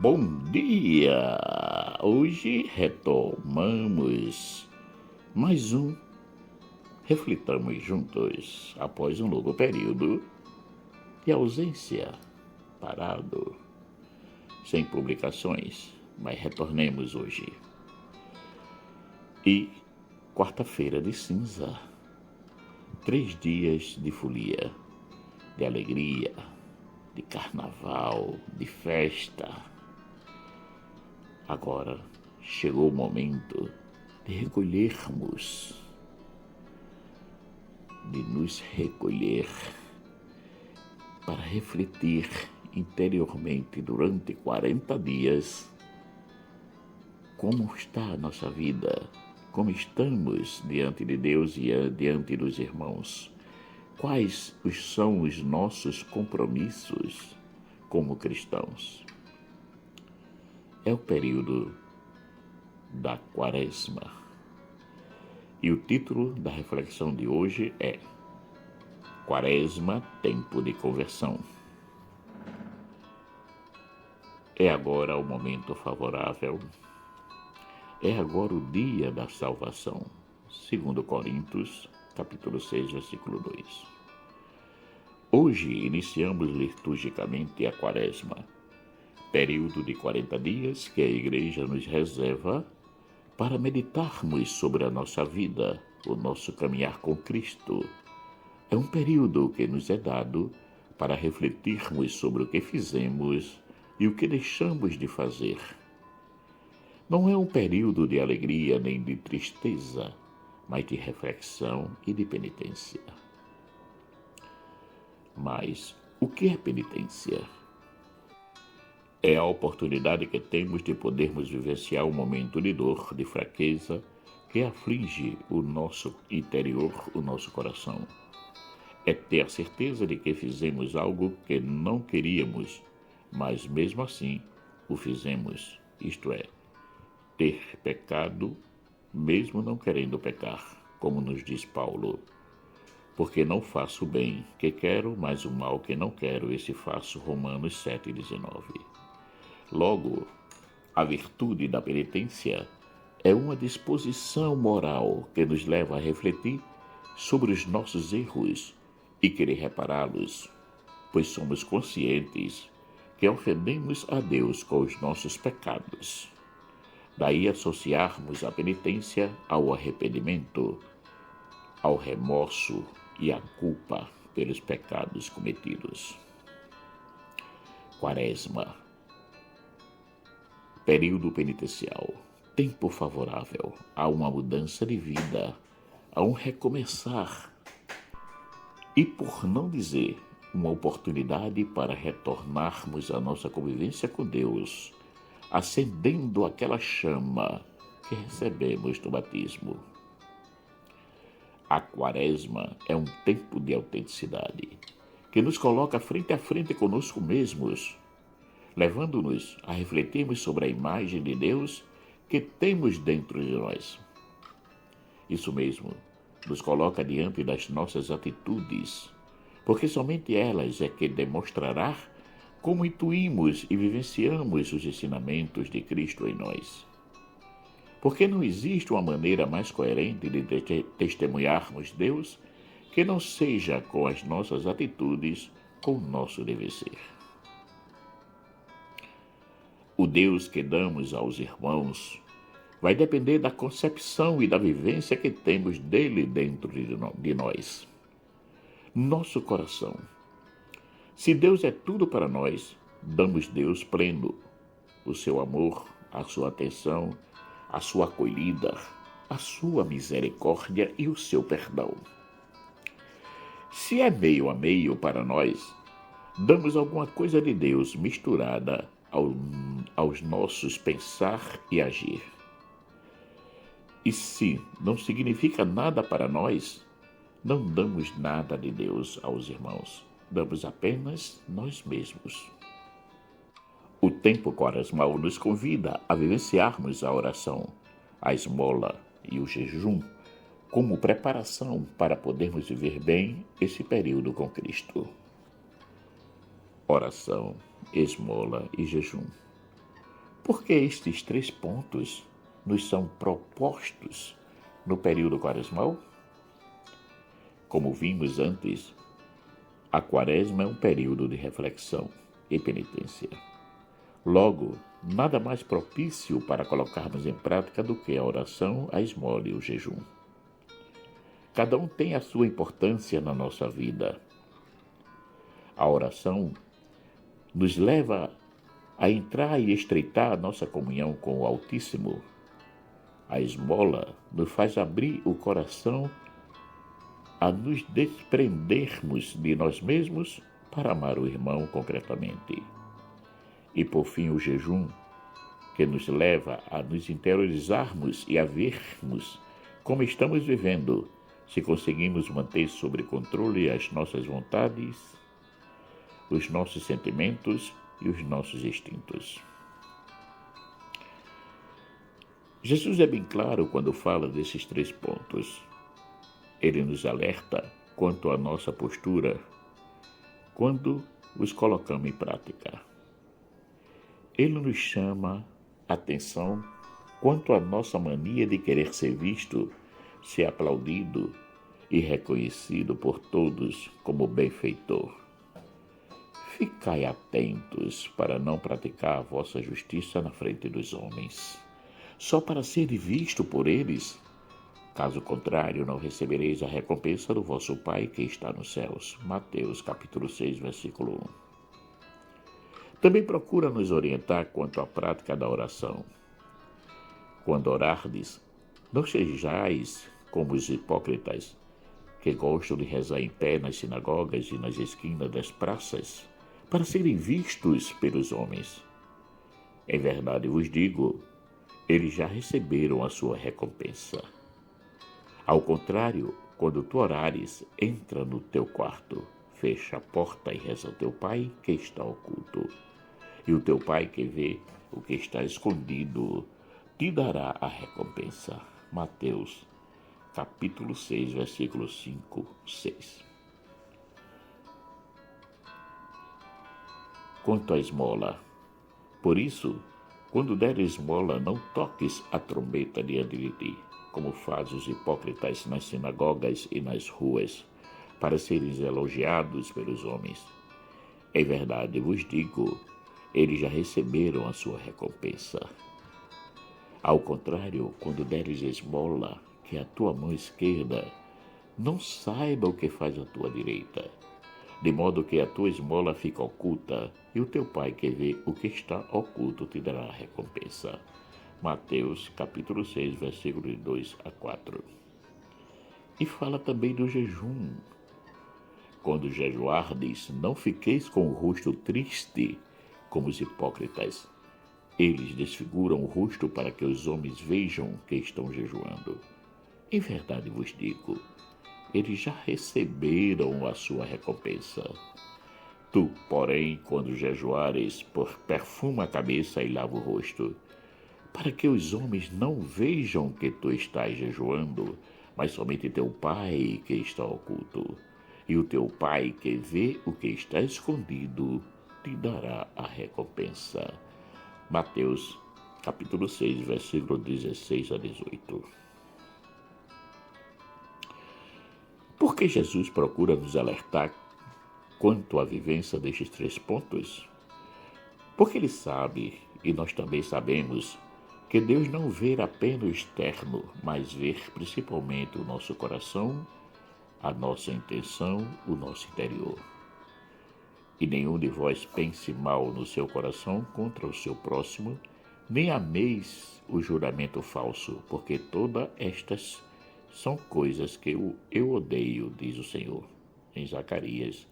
Bom dia! Hoje retomamos mais um Reflitamos Juntos após um longo período de ausência, parado, sem publicações, mas retornemos hoje. E quarta-feira de cinza, 3 dias de folia, de alegria, de carnaval, de festa. Agora chegou o momento de recolhermos, de nos recolher para refletir interiormente durante 40 dias como está a nossa vida, como estamos diante de Deus e diante dos irmãos, quais são os nossos compromissos como cristãos. É o período da Quaresma. E o título da reflexão de hoje é Quaresma, tempo de conversão. É agora o momento favorável. É agora o dia da salvação. 2 Coríntios, capítulo 6, versículo 2. Hoje iniciamos liturgicamente a Quaresma, período de 40 dias que a Igreja nos reserva para meditarmos sobre a nossa vida, o nosso caminhar com Cristo. É um período que nos é dado para refletirmos sobre o que fizemos e o que deixamos de fazer. Não é um período de alegria nem de tristeza, mas de reflexão e de penitência. Mas o que é penitência? É a oportunidade que temos de podermos vivenciar um momento de dor, de fraqueza, que aflige o nosso interior, o nosso coração. É ter a certeza de que fizemos algo que não queríamos, mas mesmo assim o fizemos, isto é, ter pecado mesmo não querendo pecar, como nos diz Paulo. Porque não faço o bem que quero, mas o mal que não quero, esse faço, Romanos 7,19. Logo, a virtude da penitência é uma disposição moral que nos leva a refletir sobre os nossos erros e querer repará-los, pois somos conscientes que ofendemos a Deus com os nossos pecados. Daí associarmos a penitência ao arrependimento, ao remorso e à culpa pelos pecados cometidos. Quaresma, período penitencial, tempo favorável a uma mudança de vida, a um recomeçar e, por não dizer, uma oportunidade para retornarmos à nossa convivência com Deus, acendendo aquela chama que recebemos do batismo. A Quaresma é um tempo de autenticidade, que nos coloca frente a frente conosco mesmos, levando-nos a refletirmos sobre a imagem de Deus que temos dentro de nós. Isso mesmo, nos coloca diante das nossas atitudes, porque somente elas é que demonstrará como intuímos e vivenciamos os ensinamentos de Cristo em nós. Porque não existe uma maneira mais coerente de testemunharmos Deus que não seja com as nossas atitudes, com o nosso dever ser. O Deus que damos aos irmãos vai depender da concepção e da vivência que temos dele dentro de nós. Nosso coração. Se Deus é tudo para nós, damos Deus pleno, o seu amor, a sua atenção, a sua acolhida, a sua misericórdia e o seu perdão. Se é meio a meio para nós, damos alguma coisa de Deus misturada aos nossos pensar e agir. E se não significa nada para nós, não damos nada de Deus aos irmãos, damos apenas nós mesmos. O tempo quaresmal nos convida a vivenciarmos a oração, a esmola e o jejum como preparação para podermos viver bem esse período com Cristo. Oração, esmola e jejum. Porque estes 3 pontos nos são propostos no período quaresmal? Como vimos antes, a quaresma é um período de reflexão e penitência. Logo, nada mais propício para colocarmos em prática do que a oração, a esmola e o jejum. Cada um tem a sua importância na nossa vida. A oração nos leva a entrar e estreitar a nossa comunhão com o Altíssimo. A esmola nos faz abrir o coração a nos desprendermos de nós mesmos para amar o irmão concretamente. E por fim o jejum, que nos leva a nos interiorizarmos e a vermos como estamos vivendo, se conseguimos manter sob controle as nossas vontades, os nossos sentimentos e os nossos instintos. Jesus é bem claro quando fala desses 3 pontos. Ele nos alerta quanto à nossa postura quando os colocamos em prática. Ele nos chama a atenção quanto à nossa mania de querer ser visto, ser aplaudido e reconhecido por todos como benfeitor. Ficai atentos para não praticar a vossa justiça na frente dos homens, só para ser visto por eles. Caso contrário, não recebereis a recompensa do vosso Pai que está nos céus. Mateus capítulo 6, versículo 1. Também procura nos orientar quanto à prática da oração. Quando orardes, não sejais como os hipócritas, que gostam de rezar em pé nas sinagogas e nas esquinas das praças, para serem vistos pelos homens. Em verdade vos digo, eles já receberam a sua recompensa. Ao contrário, quando tu orares, entra no teu quarto, fecha a porta e reza ao teu Pai que está oculto. E o teu Pai que vê o que está escondido te dará a recompensa. Mateus, capítulo 6, versículos 5, 6. Quanto à esmola, por isso, quando deres esmola, não toques a trombeta diante de ti, como fazem os hipócritas nas sinagogas e nas ruas, para serem elogiados pelos homens. Em verdade vos digo, eles já receberam a sua recompensa. Ao contrário, quando deres esmola, que a tua mão esquerda não saiba o que faz a tua direita, de modo que a tua esmola fica oculta, e o teu Pai que vê o que está oculto te dará a recompensa. Mateus, capítulo 6, versículos 2 a 4. E fala também do jejum. Quando jejuardes, não fiqueis com o rosto triste, como os hipócritas. Eles desfiguram o rosto para que os homens vejam que estão jejuando. Em verdade vos digo, eles já receberam a sua recompensa. Tu, porém, quando jejuares, perfuma a cabeça e lava o rosto, para que os homens não vejam que tu estás jejuando, mas somente teu Pai que está oculto. E o teu Pai que vê o que está escondido te dará a recompensa. Mateus, capítulo 6, versículo 16 a 18. Por que Jesus procura nos alertar quanto à vivência destes 3 pontos? Porque ele sabe, e nós também sabemos, que Deus não vê apenas o externo, mas vê principalmente o nosso coração, a nossa intenção, o nosso interior. E nenhum de vós pense mal no seu coração contra o seu próximo, nem ameis o juramento falso, porque todas estas são coisas que eu odeio, diz o Senhor, em Zacarias,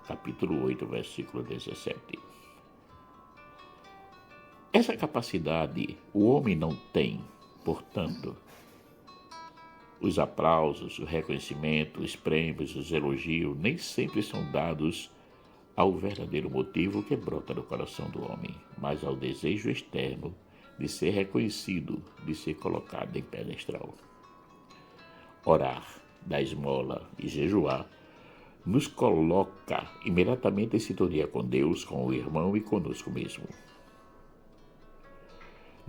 capítulo 8, versículo 17. Essa capacidade o homem não tem, portanto, os aplausos, o reconhecimento, os prêmios, os elogios nem sempre são dados ao verdadeiro motivo que brota do coração do homem, mas ao desejo externo de ser reconhecido, de ser colocado em pedestal. Orar, dar esmola e jejuar nos coloca imediatamente em sintonia com Deus, com o irmão e conosco mesmo.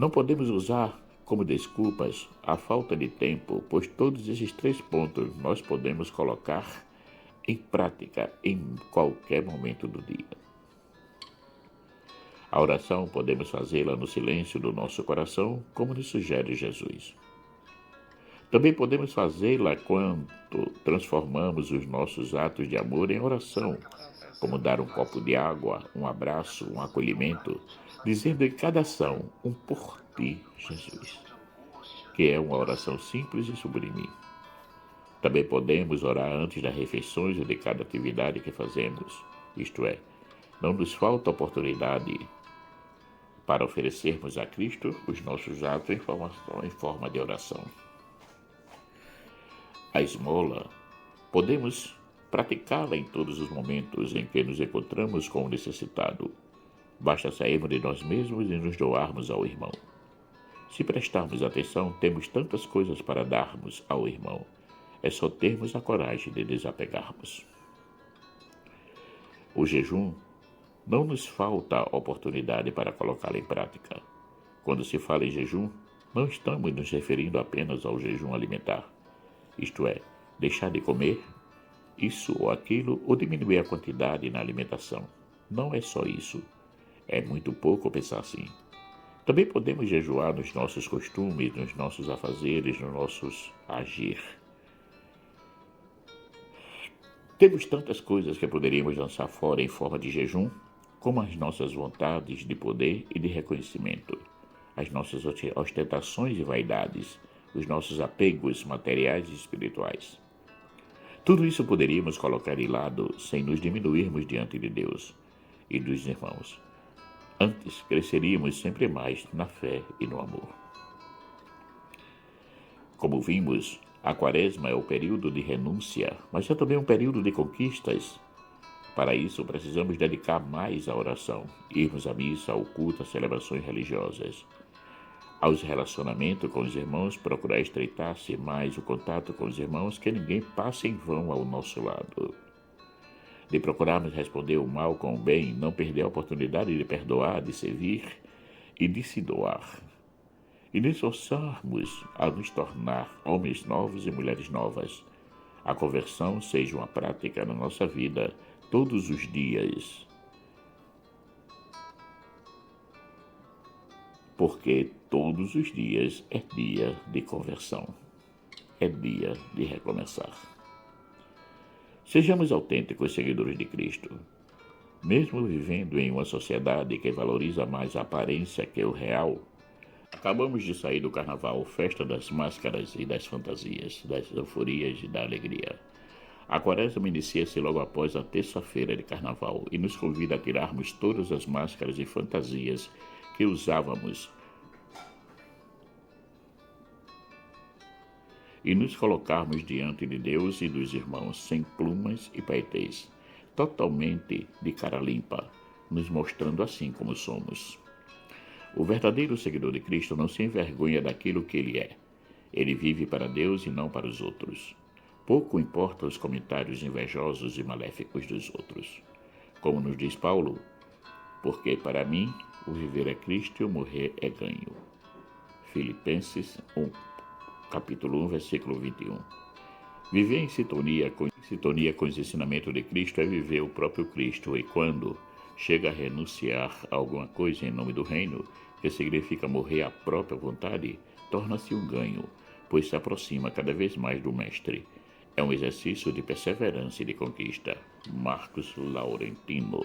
Não podemos usar como desculpas a falta de tempo, pois todos esses 3 pontos nós podemos colocar em prática em qualquer momento do dia. A oração podemos fazê-la no silêncio do nosso coração, como nos sugere Jesus. Também podemos fazê-la quando transformamos os nossos atos de amor em oração, como dar um copo de água, um abraço, um acolhimento, dizendo em cada ação um por ti, Jesus, que é uma oração simples e sublime. Também podemos orar antes das refeições ou de cada atividade que fazemos, isto é, não nos falta oportunidade para oferecermos a Cristo os nossos atos em forma de oração. A esmola, podemos praticá-la em todos os momentos em que nos encontramos com o necessitado. Basta sairmos de nós mesmos e nos doarmos ao irmão. Se prestarmos atenção, temos tantas coisas para darmos ao irmão. É só termos a coragem de desapegarmos. O jejum não nos falta oportunidade para colocá-lo em prática. Quando se fala em jejum, não estamos nos referindo apenas ao jejum alimentar, isto é, deixar de comer isso ou aquilo ou diminuir a quantidade na alimentação. Não é só isso. É muito pouco pensar assim. Também podemos jejuar nos nossos costumes, nos nossos afazeres, nos nossos agir. Temos tantas coisas que poderíamos lançar fora em forma de jejum, como as nossas vontades de poder e de reconhecimento, as nossas ostentações e vaidades, os nossos apegos materiais e espirituais. Tudo isso poderíamos colocar de lado sem nos diminuirmos diante de Deus e dos irmãos. Antes, cresceríamos sempre mais na fé e no amor. Como vimos, a Quaresma é o período de renúncia, mas é também um período de conquistas. Para isso, precisamos dedicar mais à oração, irmos à missa, ao culto, às celebrações religiosas. Aos relacionamentos com os irmãos, procurar estreitar-se mais o contato com os irmãos, que ninguém passe em vão ao nosso lado. De procurarmos responder o mal com o bem, não perder a oportunidade de perdoar, de servir e de se doar. E nos esforçarmos a nos tornar homens novos e mulheres novas. A conversão seja uma prática na nossa vida todos os dias. Porque todos os dias é dia de conversão. É dia de recomeçar. Sejamos autênticos seguidores de Cristo. Mesmo vivendo em uma sociedade que valoriza mais a aparência que o real, acabamos de sair do carnaval, festa das máscaras e das fantasias, das euforias e da alegria. A Quaresma inicia-se logo após a terça-feira de carnaval e nos convida a tirarmos todas as máscaras e fantasias que usávamos e nos colocarmos diante de Deus e dos irmãos sem plumas e paetês, totalmente de cara limpa, nos mostrando assim como somos. O verdadeiro seguidor de Cristo não se envergonha daquilo que ele é. Ele vive para Deus e não para os outros. Pouco importa os comentários invejosos e maléficos dos outros. Como nos diz Paulo, porque para mim o viver é Cristo e o morrer é ganho. Filipenses 1, capítulo 1, versículo 21. Viver em sintonia com os ensinamentos de Cristo é viver o próprio Cristo, e quando chega a renunciar a alguma coisa em nome do reino, que significa morrer à própria vontade, torna-se um ganho, pois se aproxima cada vez mais do Mestre. É um exercício de perseverança e de conquista. Marcos Laurentino.